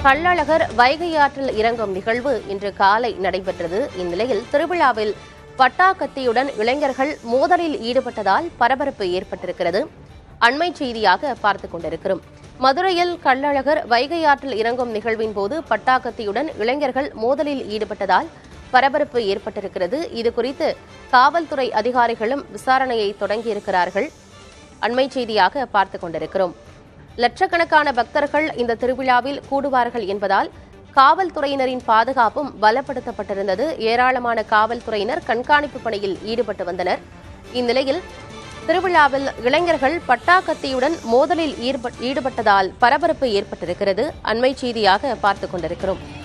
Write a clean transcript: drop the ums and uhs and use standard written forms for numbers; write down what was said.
கள்ளழகர் வைகை ஆற்றில் இறங்கும் நிகழ்வு இன்று காலை நடைபெற்றது. இந்நிலையில் திருவிழாவில் பட்டாக்கத்தியுடன் இளைஞர்கள் மோதலில் ஈடுபட்டதால் பரபரப்பு ஏற்பட்டிருக்கிறது. அண்மை செய்தியாக பார்த்துக் கொண்டிருக்கிறோம். மதுரையில் கள்ளழகர் வைகை ஆற்றில் இறங்கும் நிகழ்வின் போது பட்டாக்கத்தியுடன் இளைஞர்கள் மோதலில் ஈடுபட்டதால் பரபரப்பு ஏற்பட்டிருக்கிறது. இதுகுறித்து காவல்துறை அதிகாரிகளும் விசாரணையை தொடங்கியிருக்கிறார்கள். அண்மை செய்தியாக பார்த்துக் கொண்டிருக்கிறோம். லட்சக்கணக்கான பக்தர்கள் இந்த திருவிழாவில் கூடுவார்கள் என்பதால் காவல்துறையினரின் பாதுகாப்பும் பலப்படுத்தப்பட்டிருந்தது. ஏராளமான காவல்துறையினர் கண்காணிப்பு பணியில் ஈடுபட்டு வந்தனர். இந்நிலையில் திருவிழாவில் இளைஞர்கள் பட்டாக்கத்தியுடன் மோதலில் ஈடுபட்டதால் பரபரப்பு ஏற்பட்டிருக்கிறது. அண்மை செய்தியாக பார்த்துக் கொண்டிருக்கிறோம்.